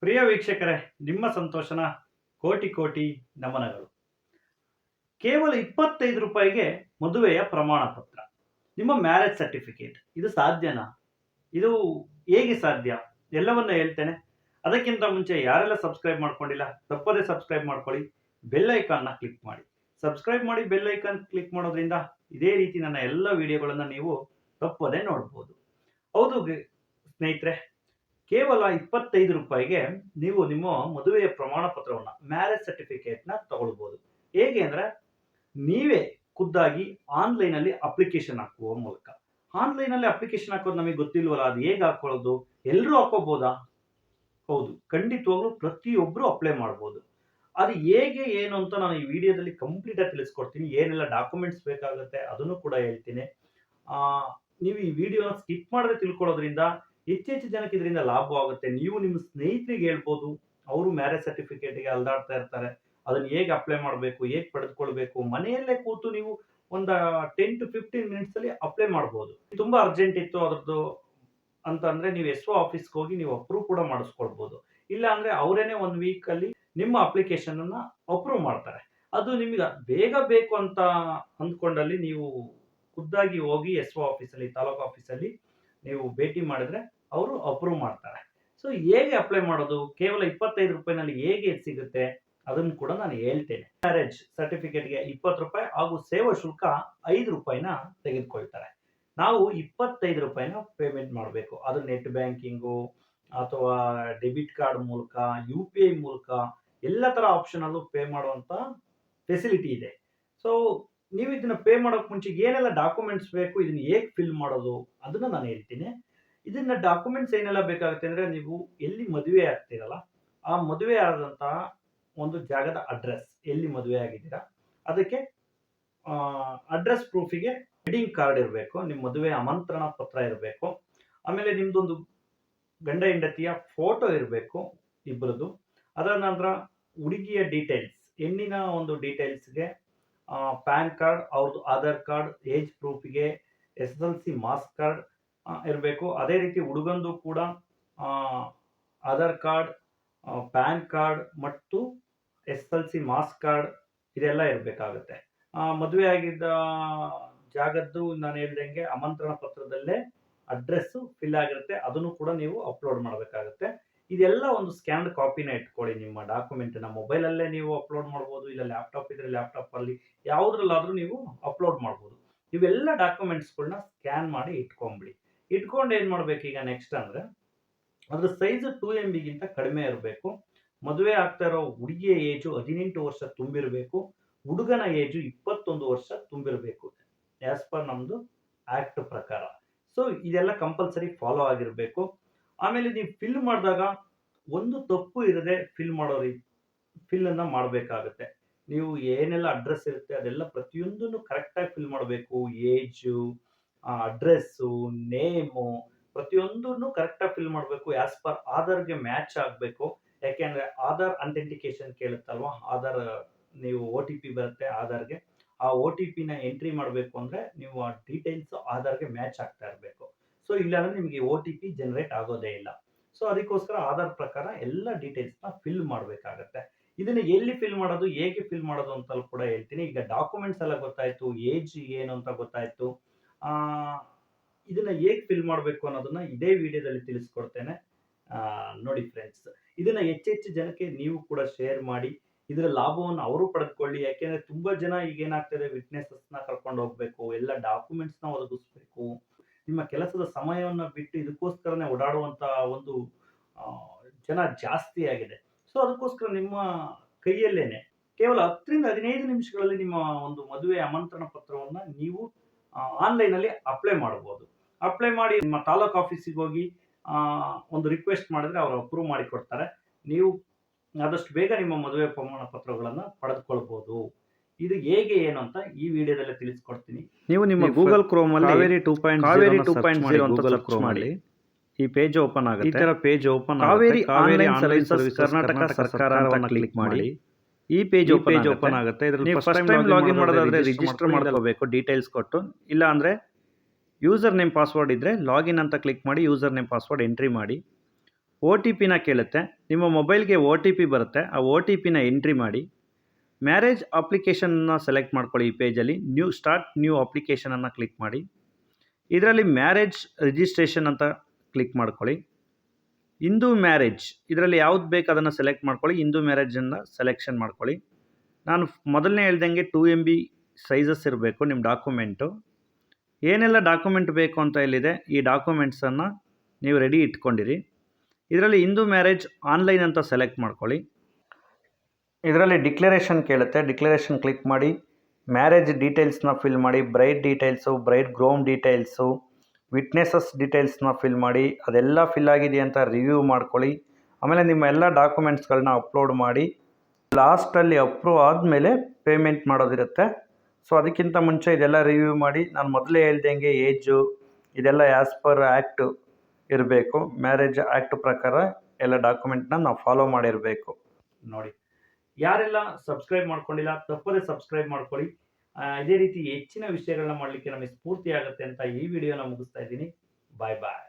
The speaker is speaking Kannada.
ಪ್ರಿಯ ವೀಕ್ಷಕರೇ, ನಿಮ್ಮ ಸಂತೋಷನ ಕೋಟಿ ಕೋಟಿ ನಮನಗಳು. ಕೇವಲ 25 ರೂಪಾಯಿಗೆ ಮದುವೆಯ ಪ್ರಮಾಣ ಪತ್ರ, ನಿಮ್ಮ ಮ್ಯಾರೇಜ್ ಸರ್ಟಿಫಿಕೇಟ್. ಇದು ಸಾಧ್ಯನಾ? ಇದು ಹೇಗೆ ಸಾಧ್ಯ? ಎಲ್ಲವನ್ನ ಹೇಳ್ತೇನೆ. ಅದಕ್ಕಿಂತ ಮುಂಚೆ ಯಾರೆಲ್ಲ ಸಬ್ಸ್ಕ್ರೈಬ್ ಮಾಡ್ಕೊಂಡಿಲ್ಲ, ತಪ್ಪದೇ ಸಬ್ಸ್ಕ್ರೈಬ್ ಮಾಡ್ಕೊಳ್ಳಿ. ಬೆಲ್ ಐಕಾನ್ನ ಕ್ಲಿಕ್ ಮಾಡಿ. ಸಬ್ಸ್ಕ್ರೈಬ್ ಮಾಡಿ, ಬೆಲ್ ಐಕಾನ್ ಕ್ಲಿಕ್ ಮಾಡೋದ್ರಿಂದ ಇದೇ ರೀತಿ ನನ್ನ ಎಲ್ಲ ವಿಡಿಯೋಗಳನ್ನು ನೀವು ತಪ್ಪದೇ ನೋಡ್ಬೋದು. ಹೌದು ಸ್ನೇಹಿತರೆ, ಕೇವಲ 25 ರೂಪಾಯಿಗೆ ನೀವು ನಿಮ್ಮ ಮದುವೆಯ ಪ್ರಮಾಣ ಪತ್ರವನ್ನು, ಮ್ಯಾರೇಜ್ ಸರ್ಟಿಫಿಕೇಟ್ನ ತಗೊಳ್ಬೋದು. ಹೇಗೆ ಅಂದರೆ, ನೀವೇ ಖುದ್ದಾಗಿ ಆನ್ಲೈನಲ್ಲಿ ಅಪ್ಲಿಕೇಶನ್ ಹಾಕುವ ಮೂಲಕ. ಆನ್ಲೈನಲ್ಲಿ ಅಪ್ಲಿಕೇಶನ್ ಹಾಕೋದು ನಮಗೆ ಗೊತ್ತಿಲ್ವಲ್ಲ, ಅದು ಹೇಗೆ ಹಾಕೊಳ್ಳೋದು? ಎಲ್ಲರೂ ಹಾಕೋಬೋದಾ? ಹೌದು, ಖಂಡಿತವಾಗ್ಲೂ ಪ್ರತಿಯೊಬ್ಬರು ಅಪ್ಲೈ ಮಾಡ್ಬೋದು. ಅದು ಹೇಗೆ ಏನು ಅಂತ ನಾನು ಈ ವಿಡಿಯೋದಲ್ಲಿ ಕಂಪ್ಲೀಟ್ ಆಗಿ ತಿಳಿಸ್ಕೊಡ್ತೀನಿ. ಏನೆಲ್ಲ ಡಾಕ್ಯುಮೆಂಟ್ಸ್ ಬೇಕಾಗುತ್ತೆ ಅದನ್ನು ಕೂಡ ಹೇಳ್ತೀನಿ. ನೀವು ಈ ವಿಡಿಯೋನ ಸ್ಕಿಪ್ ಮಾಡದೆ ತಿಳ್ಕೊಳ್ಳೋದ್ರಿಂದ ಹೆಚ್ಚೆಚ್ಚು ಜನಕ್ಕೆ ಇದರಿಂದ ಲಾಭವಾಗುತ್ತೆ. ನೀವು ನಿಮ್ಮ ಸ್ನೇಹಿತರಿಗೆ ಹೇಳ್ಬೋದು, ಅವರು ಮ್ಯಾರೇಜ್ ಸರ್ಟಿಫಿಕೇಟ್ಗೆ ಅಲ್ದಾಡ್ತಾ ಇರ್ತಾರೆ. ಅದನ್ನು ಹೇಗೆ ಅಪ್ಲೈ ಮಾಡಬೇಕು, ಹೇಗೆ ಪಡೆದುಕೊಳ್ಬೇಕು, ಮನೆಯಲ್ಲೇ ಕೂತು ನೀವು ಒಂದು 10 to 15 ಮಿನಿಟ್ಸ್ ಅಲ್ಲಿ ಅಪ್ಲೈ ಮಾಡ್ಬೋದು. ತುಂಬಾ ಅರ್ಜೆಂಟ್ ಇತ್ತು ಅದ್ರದ್ದು ಅಂತ ಅಂದ್ರೆ ನೀವು SO ಆಫೀಸ್ಗೆ ಹೋಗಿ ನೀವು ಅಪ್ರೂವ್ ಕೂಡ ಮಾಡಿಸ್ಕೊಳ್ಬೋದು. ಇಲ್ಲ ಅಂದ್ರೆ ಅವರೇನೆ 1 ವೀಕ್ ಅಲ್ಲಿ ನಿಮ್ಮ ಅಪ್ಲಿಕೇಶನ್ ಅನ್ನ ಅಪ್ರೂವ್ ಮಾಡ್ತಾರೆ. ಅದು ನಿಮಗೆ ಬೇಗ ಬೇಕು ಅಂತ ಅಂದ್ಕೊಂಡಲ್ಲಿ ನೀವು ಖುದ್ದಾಗಿ ಹೋಗಿ SO ಆಫೀಸಲ್ಲಿ, ತಾಲೂಕು ಆಫೀಸಲ್ಲಿ ನೀವು ಭೇಟಿ ಮಾಡಿದ್ರೆ ಅವರು ಅಪ್ರೂವ್ ಮಾಡ್ತಾರೆ. ಸೊ ಹೇಗೆ ಅಪ್ಲೈ ಮಾಡೋದು, ಕೇವಲ 25 ರೂಪಾಯಿನಲ್ಲಿ ಹೇಗೆ ಸಿಗುತ್ತೆ ಅದನ್ನು ಕೂಡ ನಾನು ಹೇಳ್ತೇನೆ. ಮ್ಯಾರೇಜ್ ಸರ್ಟಿಫಿಕೇಟ್ಗೆ 20 ರೂಪಾಯಿ ಹಾಗೂ ಸೇವಾ ಶುಲ್ಕ 5 ರೂಪಾಯಿನ ತೆಗೆದುಕೊಳ್ತಾರೆ. ನಾವು 25 ರೂಪಾಯಿನ ಪೇಮೆಂಟ್ ಮಾಡಬೇಕು. ಅದು ನೆಟ್ ಬ್ಯಾಂಕಿಂಗು ಅಥವಾ ಡೆಬಿಟ್ ಕಾರ್ಡ್ ಮೂಲಕ, UPI ಮೂಲಕ ಎಲ್ಲ ತರ ಆಪ್ಷನ್ ಅಲ್ಲೂ ಪೇ ಮಾಡುವಂತ ಫೆಸಿಲಿಟಿ ಇದೆ. ಸೊ ನೀವು ಇದನ್ನ ಪೇ ಮಾಡೋಕೆ ಮುಂಚೆ ಏನೆಲ್ಲ ಡಾಕ್ಯುಮೆಂಟ್ಸ್ ಬೇಕು, ಇದನ್ನ ಹೇಗೆ ಫಿಲ್ ಮಾಡೋದು ಅದನ್ನ ನಾನು ಹೇಳ್ತೀನಿ. ಇದನ್ನ ಡಾಕ್ಯುಮೆಂಟ್ಸ್ ಏನೆಲ್ಲ ಬೇಕಾಗುತ್ತೆ ಅಂದ್ರೆ, ನೀವು ಎಲ್ಲಿ ಮದುವೆ ಆಗ್ತೀರಲ್ಲ, ಆ ಮದುವೆ ಆದಂತಹ ಒಂದು ಜಾಗದ ಅಡ್ರೆಸ್, ಎಲ್ಲಿ ಮದುವೆ ಆಗಿದ್ದೀರಾ ಅದಕ್ಕೆ ಅಡ್ರೆಸ್ ಪ್ರೂಫಿಗೆ ವೆಡ್ಡಿಂಗ್ ಕಾರ್ಡ್ ಇರಬೇಕು, ನಿಮ್ಮ ಮದುವೆ ಆಮಂತ್ರಣ ಪತ್ರ ಇರಬೇಕು, ಆಮೇಲೆ ನಿಮ್ದೊಂದು ಗಂಡ ಹೆಂಡತಿಯ ಫೋಟೋ ಇರಬೇಕು ಇಬ್ಬರದು. ಅದರ ನಂತರ ಹುಡುಗಿಯ ಡೀಟೇಲ್ಸ್, ಹೆಣ್ಣಿನ ಒಂದು ಡೀಟೇಲ್ಸ್ಗೆ ಪ್ಯಾನ್ ಕಾರ್ಡ್, ಅವ್ರದ್ದು ಆಧಾರ್ ಕಾರ್ಡ್, ಏಜ್ ಪ್ರೂಫಿಗೆ SSLC ಮಾರ್ಕ್ಸ್ ಕಾರ್ಡ್ ಇರಬೇಕು. ಅದೇ ರೀತಿ ಹುಡುಗಂದು ಕೂಡ ಆಧಾರ್ ಕಾರ್ಡ್, ಪ್ಯಾನ್ ಕಾರ್ಡ್ ಮತ್ತು SSLC ಮಾರ್ಕ್ಸ್ ಕಾರ್ಡ್ ಇದೆಲ್ಲ ಇರಬೇಕಾಗುತ್ತೆ. ಮದುವೆ ಆಗಿದ್ದ ಜಾಗದ್ದು ನಾನು ಹೇಳ್ದಂಗೆ ಆಮಂತ್ರಣ ಪತ್ರದಲ್ಲೇ ಅಡ್ರೆಸ್ ಫಿಲ್ ಆಗಿರುತ್ತೆ, ಅದನ್ನು ಕೂಡ ನೀವು ಅಪ್ಲೋಡ್ ಮಾಡಬೇಕಾಗುತ್ತೆ. ಇದೆಲ್ಲ ಒಂದು ಸ್ಕ್ಯಾನ್ಡ್ ಕಾಪಿನ ಇಟ್ಕೊಳ್ಳಿ. ನಿಮ್ಮ ಡಾಕ್ಯುಮೆಂಟ್ನ ಮೊಬೈಲಲ್ಲೇ ನೀವು ಅಪ್ಲೋಡ್ ಮಾಡ್ಬೋದು, ಇಲ್ಲ ಲ್ಯಾಪ್ಟಾಪ್ ಇದ್ರೆ ಲ್ಯಾಪ್ಟಾಪ್ ಅಲ್ಲಿ ಯಾವುದ್ರಲ್ಲಾದ್ರೂ ನೀವು ಅಪ್ಲೋಡ್ ಮಾಡ್ಬೋದು. ಇವೆಲ್ಲ ಡಾಕ್ಯುಮೆಂಟ್ಸ್ಗಳನ್ನ ಸ್ಕ್ಯಾನ್ ಮಾಡಿ ಇಟ್ಕೊಂಡ್ಬಿಡಿ. ಇಟ್ಕೊಂಡು ಏನ್ ಮಾಡ್ಬೇಕು ಈಗ ನೆಕ್ಸ್ಟ್ ಅಂದ್ರೆ, ಅದ್ರ ಸೈಜ್ 2 MB ಗಿಂತ ಕಡಿಮೆ ಇರಬೇಕು. ಮದುವೆ ಆಗ್ತಾ ಇರೋ ಹುಡುಗಿಯ ಏಜು 18 ವರ್ಷ ತುಂಬಿರಬೇಕು, ಹುಡುಗನ ಏಜು 21 ವರ್ಷ ತುಂಬಿರಬೇಕು, ಆಸ್ ಪರ್ ನಮ್ದು ಆಕ್ಟ್ ಪ್ರಕಾರ. ಸೊ ಇದೆಲ್ಲ ಕಂಪಲ್ಸರಿ ಫಾಲೋ ಆಗಿರಬೇಕು. ಆಮೇಲೆ ನೀವು ಫಿಲ್ ಮಾಡಿದಾಗ ಒಂದು ತಪ್ಪು ಇರದೆ ಫಿಲ್ ಅನ್ನ ಮಾಡಬೇಕಾಗುತ್ತೆ. ನೀವು ಏನೆಲ್ಲ ಅಡ್ರೆಸ್ ಇರುತ್ತೆ ಅದೆಲ್ಲ ಪ್ರತಿಯೊಂದನ್ನು ಕರೆಕ್ಟಾಗಿ ಫಿಲ್ ಮಾಡಬೇಕು. ಏಜು, ಅಡ್ರೆಸ್ಸು, ನೇಮು ಪ್ರತಿಯೊಂದನ್ನು ಕರೆಕ್ಟಾಗಿ ಫಿಲ್ ಮಾಡಬೇಕು. ಆಸ್ ಪರ್ ಆಧಾರ್ಗೆ ಮ್ಯಾಚ್ ಆಗಬೇಕು. ಯಾಕೆಂದ್ರೆ ಆಧಾರ್ ಅಥೆಂಟಿಕೇಶನ್ ಕೇಳುತ್ತಲ್ವಾ, ಆಧಾರ್ ನೀವು OTP ಬರುತ್ತೆ ಆಧಾರ್ಗೆ, ಆ OTPನ ಎಂಟ್ರಿ ಮಾಡಬೇಕು ಅಂದ್ರೆ ನೀವು ಆ ಡೀಟೇಲ್ಸ್ ಆಧಾರ್ಗೆ ಮ್ಯಾಚ್ ಆಗ್ತಾ ಇರಬೇಕು. ಸೊ ಇಲ್ಲಾಂದ್ರೆ ನಿಮಗೆ OTP ಜನರೇಟ್ ಆಗೋದೇ ಇಲ್ಲ. ಸೊ ಅದಕ್ಕೋಸ್ಕರ ಆಧಾರ್ ಪ್ರಕಾರ ಎಲ್ಲ ಡೀಟೇಲ್ಸ್ನ ಫಿಲ್ ಮಾಡಬೇಕಾಗತ್ತೆ. ಇದನ್ನ ಎಲ್ಲಿ ಫಿಲ್ ಮಾಡೋದು, ಹೇಗೆ ಫಿಲ್ ಮಾಡೋದು ಅಂತ ಕೂಡ ಹೇಳ್ತೀನಿ. ಈಗ ಡಾಕ್ಯುಮೆಂಟ್ಸ್ ಎಲ್ಲ ಗೊತ್ತಾಯ್ತು, ಏಜ್ ಏನು ಅಂತ ಗೊತ್ತಾಯ್ತು. ಇದನ್ನ ಹೇಗೆ ಫಿಲ್ ಮಾಡಬೇಕು ಅನ್ನೋದನ್ನ ಇದೇ ವಿಡಿಯೋದಲ್ಲಿ ತಿಳಿಸ್ಕೊಡ್ತೇನೆ. ನೋಡಿ ಫ್ರೆಂಡ್ಸ್, ಇದನ್ನ ಹೆಚ್ಚೆಚ್ಚು ಜನಕ್ಕೆ ನೀವು ಕೂಡ ಶೇರ್ ಮಾಡಿ, ಇದರ ಲಾಭವನ್ನು ಅವರು ಪಡೆದುಕೊಳ್ಳಿ. ಯಾಕೆಂದ್ರೆ ತುಂಬಾ ಜನ ಈಗ ಏನಾಗ್ತದೆ, ವಿಟ್ನೆಸಸ್ನ ಕರ್ಕೊಂಡು ಹೋಗ್ಬೇಕು, ಎಲ್ಲ ಡಾಕ್ಯುಮೆಂಟ್ಸ್ನ ಒದಗಿಸ್ಬೇಕು, ನಿಮ್ಮ ಕೆಲಸದ ಸಮಯವನ್ನ ಬಿಟ್ಟು ಇದಕ್ಕೋಸ್ಕರನೇ ಓಡಾಡುವಂತ ಒಂದು ಜನ ಜಾಸ್ತಿ ಆಗಿದೆ. ಸೊ ಅದಕ್ಕೋಸ್ಕರ ನಿಮ್ಮ ಕೈಯಲ್ಲೇನೆ ಕೇವಲ 10 ರಿಂದ 15 ನಿಮಿಷಗಳಲ್ಲಿ ನಿಮ್ಮ ಒಂದು ಮದುವೆ ಆಮಂತ್ರಣ ಪತ್ರವನ್ನ ನೀವು ಆನ್ಲೈನ್ ಅಲ್ಲಿ ಅಪ್ಲೈ ಮಾಡಬಹುದು. ಅಪ್ಲೈ ಮಾಡಿ ನಿಮ್ಮ ತಾಲೂಕು ಆಫೀಸಿಗೆ ಹೋಗಿ ಒಂದು ರಿಕ್ವೆಸ್ಟ್ ಮಾಡಿದ್ರೆ ಅವರು ಅಪ್ರೂವ್ ಮಾಡಿ ಕೊಡ್ತಾರೆ. ನೀವು ಆದಷ್ಟು ಬೇಗ ನಿಮ್ಮ ಮದುವೆ ಪ್ರಮಾಣ ಪತ್ರಗಳನ್ನ ಪಡೆದುಕೊಳ್ಬಹುದು. ಇದು ಹೇಗೆ ಏನು ಅಂತ ಈ ವಿಡಿಯೋದಲ್ಲಿ ತಿಳಿಸ್ಕೊಡ್ತೀನಿ. ನೀವು ನಿಮ್ಮ ಗೂಗಲ್ ಕ್ರೋಮ್ ಅಲ್ಲಿ ಕಾವೇರಿ 2.0 ಅಂತ ಸರ್ಚ್ ಮಾಡಿ, ಈ ಪೇಜ್ ಓಪನ್ ಆಗುತ್ತೆ. ಈ ತರ ಪೇಜ್ ಓಪನ್ ಆಗುತ್ತೆ. ಕಾವೇರಿ ಆನ್ಲೈನ್ ಸರ್ವಿಸ್ ಕರ್ನಾಟಕ ಸರ್ಕಾರ ಅಂತ ಕ್ಲಿಕ್ ಮಾಡಿ ಈ ಪೇಜ್ ಓಪನ್ ಆಗುತ್ತೆ. ಇದರಲ್ಲಿ ಫಸ್ಟ್ ಟೈಮ್ ಲಾಗಿನ್ ಮಾಡೋದಾದ್ರೆ ರಿಜಿಸ್ಟರ್ ಮಾಡ್ಕೋಬೇಕು ಡೀಟೇಲ್ಸ್ ಕೊಟ್ಟು. ಇಲ್ಲ ಅಂದ್ರೆ ಯೂಸರ್ ನೇಮ್ ಪಾಸ್ವರ್ಡ್ ಇದ್ರೆ ಲಾಗಿನ್ ಅಂತ ಕ್ಲಿಕ್ ಮಾಡಿ ಯೂಸರ್ ನೇಮ್ ಪಾಸ್ವರ್ಡ್ ಎಂಟ್ರಿ ಮಾಡಿ. OTPನ ಕೇಳುತ್ತೆ. ನಿಮ್ಮ ಮೊಬೈಲ್ಗೆ OTP ಬರುತ್ತೆ. ಆ OTPನ ಎಂಟ್ರಿ ಮಾಡಿ ಮ್ಯಾರೇಜ್ ಅಪ್ಲಿಕೇಶನ್ನ ಸೆಲೆಕ್ಟ್ ಮಾಡ್ಕೊಳ್ಳಿ. ಈ ಪೇಜಲ್ಲಿ ಸ್ಟಾರ್ಟ್ ನ್ಯೂ ಅಪ್ಲಿಕೇಶನನ್ನು ಕ್ಲಿಕ್ ಮಾಡಿ. ಇದರಲ್ಲಿ ಮ್ಯಾರೇಜ್ ರಿಜಿಸ್ಟ್ರೇಷನ್ ಅಂತ ಕ್ಲಿಕ್ ಮಾಡ್ಕೊಳ್ಳಿ. ಹಿಂದೂ ಮ್ಯಾರೇಜ್ ಇದರಲ್ಲಿ ಯಾವ್ದು ಬೇಕು ಅದನ್ನು ಸೆಲೆಕ್ಟ್ ಮಾಡ್ಕೊಳ್ಳಿ. ಹಿಂದೂ ಮ್ಯಾರೇಜನ್ನು ಸೆಲೆಕ್ಷನ್ ಮಾಡ್ಕೊಳ್ಳಿ. ನಾನು ಮೊದಲನೇ ಹೇಳ್ದಂಗೆ 2 MB ಸೈಜಸ್ ಇರಬೇಕು ನಿಮ್ಮ ಡಾಕ್ಯುಮೆಂಟು. ಏನೆಲ್ಲ ಡಾಕ್ಯುಮೆಂಟ್ ಬೇಕು ಅಂತ ಇಲ್ಲಿದೆ, ಈ ಡಾಕ್ಯುಮೆಂಟ್ಸನ್ನು ನೀವು ರೆಡಿ ಇಟ್ಕೊಂಡಿರಿ. ಇದರಲ್ಲಿ ಹಿಂದೂ ಮ್ಯಾರೇಜ್ ಆನ್ಲೈನ್ ಅಂತ ಸೆಲೆಕ್ಟ್ ಮಾಡ್ಕೊಳ್ಳಿ. ಇದರಲ್ಲಿ ಡಿಕ್ಲರೇಷನ್ ಕೇಳುತ್ತೆ. ಡಿಕ್ಲರೇಷನ್ ಕ್ಲಿಕ್ ಮಾಡಿ ಮ್ಯಾರೇಜ್ ಡೀಟೇಲ್ಸ್ನ ಫಿಲ್ ಮಾಡಿ. Bride details, bride groom details, witnesses ಡೀಟೇಲ್ಸ್ನ ಫಿಲ್ ಮಾಡಿ. ಅದೆಲ್ಲ ಫಿಲ್ ಆಗಿದೆಯಾ ಅಂತ ರಿವ್ಯೂ ಮಾಡ್ಕೊಳ್ಳಿ. ಆಮೇಲೆ ನಿಮ್ಮ ಎಲ್ಲ ಡಾಕ್ಯುಮೆಂಟ್ಸ್ಗಳನ್ನ ಅಪ್ಲೋಡ್ ಮಾಡಿ. ಲಾಸ್ಟಲ್ಲಿ ಅಪ್ರೂವ್ ಆದಮೇಲೆ ಪೇಮೆಂಟ್ ಮಾಡೋದಿರುತ್ತೆ. ಸೊ ಅದಕ್ಕಿಂತ ಮುಂಚೆ ಇದೆಲ್ಲ ರಿವ್ಯೂ ಮಾಡಿ. ನಾನು ಮೊದಲೇ ಹೇಳ್ದಂಗೆ ಏಜು ಇದೆಲ್ಲ ಆ್ಯಸ್ ಪರ್ ಆ್ಯಕ್ಟ್ ಇರಬೇಕು. ಮ್ಯಾರೇಜ್ ಆ್ಯಕ್ಟ್ ಪ್ರಕಾರ ಎಲ್ಲ ಡಾಕ್ಯುಮೆಂಟ್ನ ನಾವು ಫಾಲೋ ಮಾಡಿರಬೇಕು. ನೋಡಿ, ಯಾರೆಲ್ಲ ಸಬ್ಸ್ಕ್ರೈಬ್ ಮಾಡ್ಕೊಂಡಿಲ್ಲ ತಪ್ಪದೇ ಸಬ್ಸ್ಕ್ರೈಬ್ ಮಾಡ್ಕೊಳ್ಳಿ. ಇದೇ ರೀತಿ ಹೆಚ್ಚಿನ ವಿಷಯಗಳನ್ನ ಮಾಡಲಿಕ್ಕೆ ನಮಗೆ ಸ್ಫೂರ್ತಿ ಆಗುತ್ತೆ ಅಂತ ಈ ವಿಡಿಯೋನ ಮುಗಿಸ್ತಾ ಇದ್ದೀನಿ. ಬಾಯ್ ಬಾಯ್.